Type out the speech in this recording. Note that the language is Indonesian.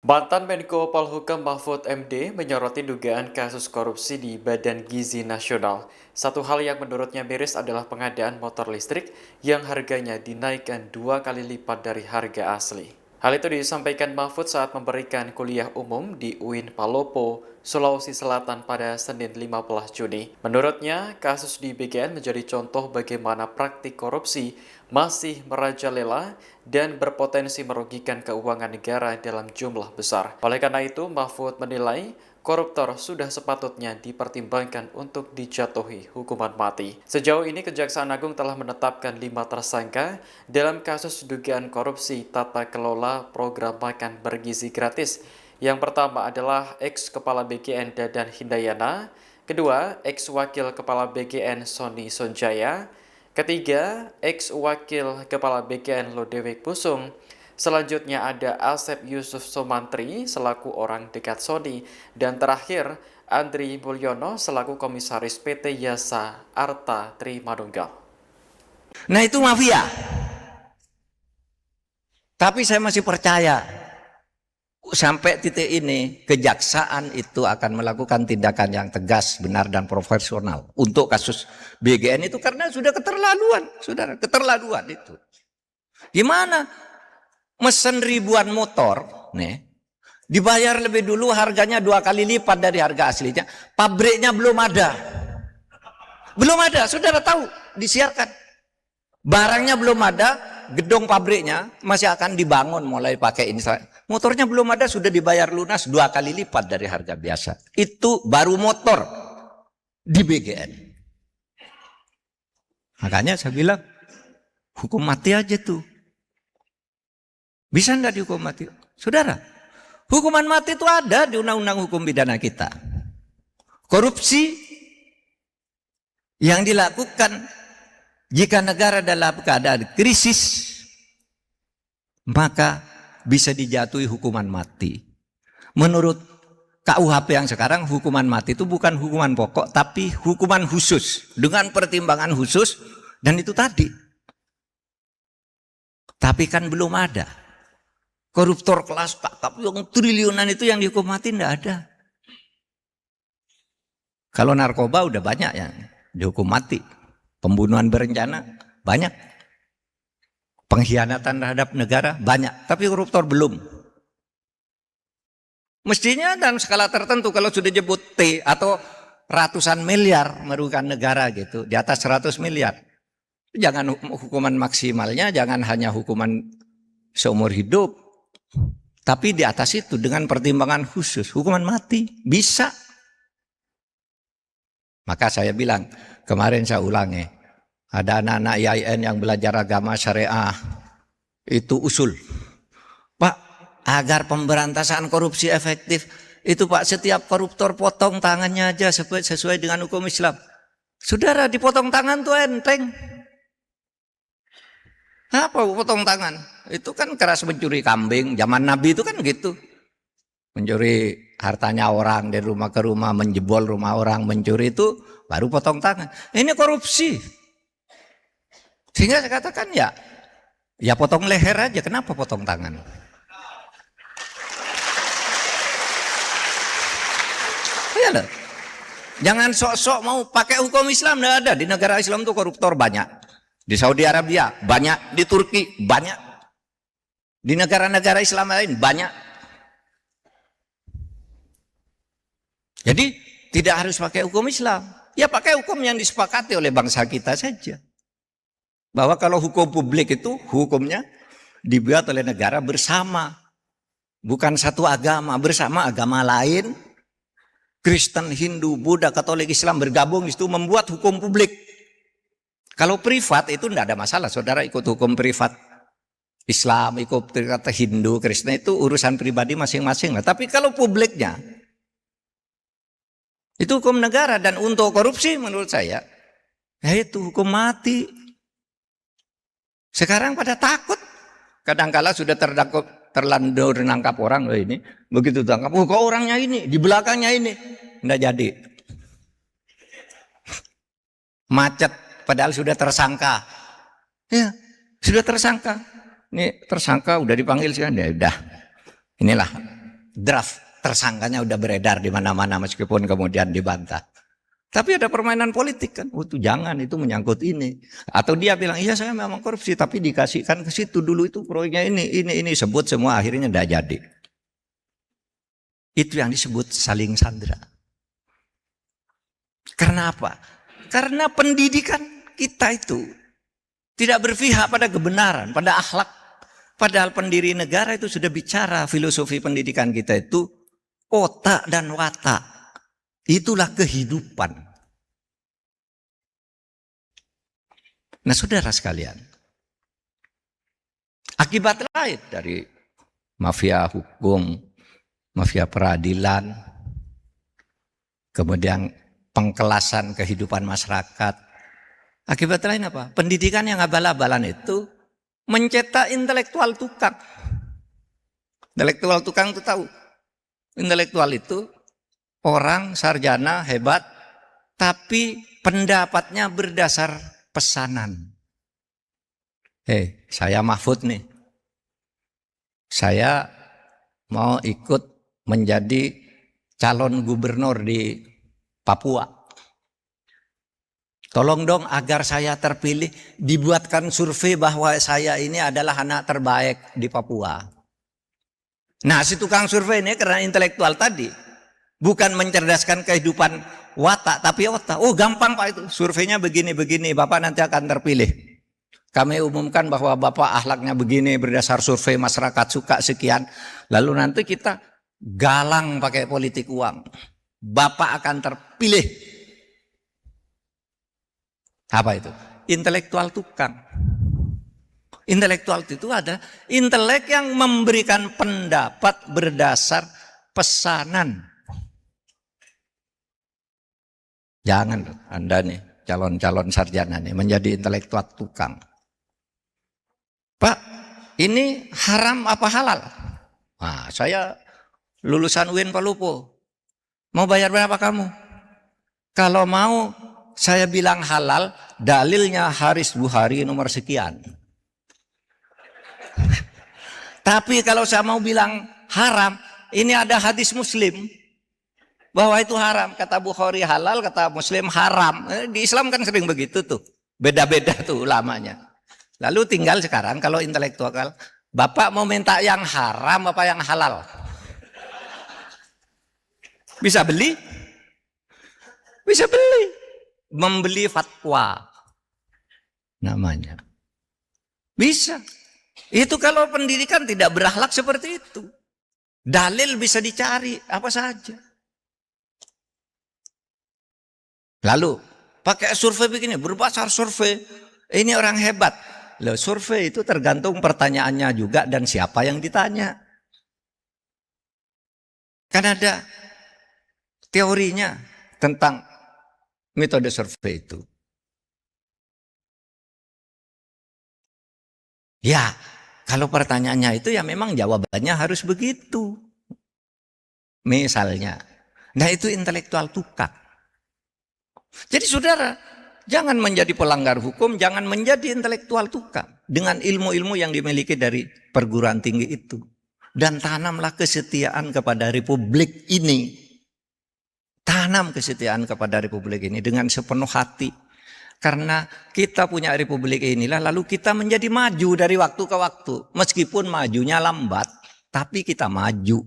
Mantan Menko Polhukam Mahfud MD menyoroti dugaan kasus korupsi di Badan Gizi Nasional. Satu hal yang menurutnya miris adalah pengadaan motor listrik yang harganya dinaikkan 2 kali lipat dari harga asli. Hal itu disampaikan Mahfud saat memberikan kuliah umum di UIN Palopo, Sulawesi Selatan pada Senin 15 Juni. Menurutnya, kasus di BGN menjadi contoh bagaimana praktik korupsi masih merajalela dan berpotensi merugikan keuangan negara dalam jumlah besar. Oleh karena itu, Mahfud menilai koruptor sudah sepatutnya dipertimbangkan untuk dijatuhi hukuman mati. Sejauh ini, Kejaksaan Agung telah menetapkan 5 tersangka dalam kasus dugaan korupsi tata kelola program makan bergizi gratis. Yang pertama adalah ex-kepala BGN Dadan Hindayana, kedua ex-wakil kepala BGN Sony Sonjaya, ketiga ex-wakil kepala BGN Lodewijk Pusung. Selanjutnya ada Asep Yusuf Sumantri selaku orang dekat Sony, dan terakhir Andri Mulyono selaku komisaris PT Yasa Arta Trimanunggal. Nah itu mafia. Tapi saya masih percaya sampai titik ini kejaksaan itu akan melakukan tindakan yang tegas, benar dan profesional untuk kasus BGN itu karena sudah keterlaluan, saudara, keterlaluan itu. Gimana mesen ribuan motor, nih, dibayar lebih dulu harganya 2 kali lipat dari harga aslinya, pabriknya belum ada, saudara tahu, disiarkan, barangnya belum ada, gedung pabriknya masih akan dibangun mulai pakai ini. Motornya belum ada, sudah dibayar lunas 2 kali lipat dari harga biasa. Itu baru motor di BGN. Makanya saya bilang, hukum mati aja tuh. Bisa enggak dihukum mati? Saudara, hukuman mati itu ada di undang-undang hukum pidana kita. Korupsi yang dilakukan jika negara dalam keadaan krisis, maka bisa dijatuhi hukuman mati. Menurut KUHP yang sekarang, hukuman mati itu bukan hukuman pokok, tapi hukuman khusus. Dengan pertimbangan khusus, dan itu tadi. Tapi kan belum ada. Koruptor kelas kakap yang triliunan itu yang dihukum mati tidak ada. Kalau narkoba udah banyak yang dihukum mati. Pembunuhan berencana banyak. Pengkhianatan terhadap negara banyak. Tapi koruptor belum. Mestinya dalam skala tertentu kalau sudah jebut T atau ratusan miliar merugikan negara gitu. Di atas 100 miliar. Jangan hukuman maksimalnya, jangan hanya hukuman seumur hidup. Tapi di atas itu dengan pertimbangan khusus, hukuman mati bisa. Maka saya bilang, kemarin saya ulangi, ada anak-anak IAIN yang belajar agama syariah, itu usul. Pak, agar pemberantasan korupsi efektif, itu Pak, setiap koruptor potong tangannya aja sesuai dengan hukum Islam. Saudara, dipotong tangan tuh enteng. Apa potong tangan? Itu kan keras mencuri kambing. Zaman Nabi itu kan gitu. Mencuri hartanya orang dari rumah ke rumah, menjebol rumah orang, mencuri itu baru potong tangan. Ini korupsi. Sehingga saya katakan ya potong leher aja. Kenapa potong tangan? Ya loh. Jangan sok-sok mau pakai hukum Islam, tidak ada. Di negara Islam itu koruptor banyak. Di Saudi Arabia banyak, di Turki banyak, di negara-negara Islam lain banyak. Jadi tidak harus pakai hukum Islam. Ya pakai hukum yang disepakati oleh bangsa kita saja. Bahwa kalau hukum publik itu hukumnya dibuat oleh negara bersama. Bukan satu agama, bersama agama lain. Kristen, Hindu, Buddha, Katolik, Islam bergabung itu membuat hukum publik. Kalau privat itu tidak ada masalah, saudara ikut hukum privat Islam, ikut privat Hindu, Kristen itu urusan pribadi masing-masing. Tapi kalau publiknya, itu hukum negara. Dan untuk korupsi menurut saya, ya itu hukum mati. Sekarang pada takut. Kadangkala sudah terlanjur nangkap orang, ini begitu tangkap, kok orangnya ini, di belakangnya ini. Tidak jadi. Macet. Padahal sudah tersangka. Ya, sudah tersangka. Ini tersangka udah dipanggil sekarang. Ya udah. Inilah draft tersangkanya udah beredar di mana-mana meskipun kemudian dibantah. Tapi ada permainan politik kan, itu jangan, itu menyangkut ini. Atau dia bilang, iya saya memang korupsi, tapi dikasihkan ke situ dulu itu proyeknya ini, sebut semua akhirnya tidak jadi. Itu yang disebut saling sandera. Karena apa? Karena pendidikan kita itu tidak berpihak pada kebenaran, pada akhlak. Padahal pendiri negara itu sudah bicara filosofi pendidikan kita itu otak dan watak. Itulah kehidupan. Nah saudara sekalian, akibat lain dari mafia hukum, mafia peradilan, kemudian pengkelasan kehidupan masyarakat. Akibat lain apa? Pendidikan yang abal-abalan itu mencetak intelektual tukang. Intelektual tukang itu tahu. Intelektual itu orang sarjana hebat, tapi pendapatnya berdasar pesanan. Saya Mahfud nih. Saya mau ikut menjadi calon gubernur di Papua. Tolong dong agar saya terpilih, dibuatkan survei bahwa saya ini adalah anak terbaik di Papua. Nah si tukang survei ini karena intelektual tadi, bukan mencerdaskan kehidupan watak, tapi otak. Oh gampang Pak itu, surveinya begini-begini, Bapak nanti akan terpilih. Kami umumkan bahwa Bapak akhlaknya begini berdasar survei masyarakat suka sekian. Lalu nanti kita galang pakai politik uang. Bapak akan terpilih. Apa itu? Intelektual tukang. Intelektual itu ada intelek yang memberikan pendapat berdasar pesanan. Jangan Anda nih calon-calon sarjana nih menjadi intelektual tukang. Pak, ini haram apa halal? Nah, saya lulusan UIN Palupo. Mau bayar berapa kamu? Kalau mau saya bilang halal, dalilnya Haris Bukhari nomor sekian. Tapi kalau saya mau bilang haram, ini ada hadis Muslim bahwa itu haram. Kata Bukhari halal, kata Muslim haram. Di Islam kan sering begitu tuh. Beda-beda tuh ulamanya. Lalu tinggal sekarang kalau intelektual, Bapak mau minta yang haram apa yang halal? Bisa beli? Bisa beli. Membeli fatwa namanya. Bisa. Itu kalau pendidikan tidak berakhlak seperti itu. Dalil bisa dicari apa saja. Lalu pakai survei begini, berdasar survei. Ini orang hebat. Loh, survei itu tergantung pertanyaannya juga dan siapa yang ditanya. Kan ada teorinya tentang metode survei itu. Ya, kalau pertanyaannya itu ya memang jawabannya harus begitu. Misalnya. Nah itu intelektual tukang. Jadi saudara, jangan menjadi pelanggar hukum, jangan menjadi intelektual tukang. Dengan ilmu-ilmu yang dimiliki dari perguruan tinggi itu. Dan tanamlah kesetiaan kepada republik ini. Tanam kesetiaan kepada republik ini dengan sepenuh hati. Karena kita punya republik inilah lalu kita menjadi maju dari waktu ke waktu. Meskipun majunya lambat, tapi kita maju.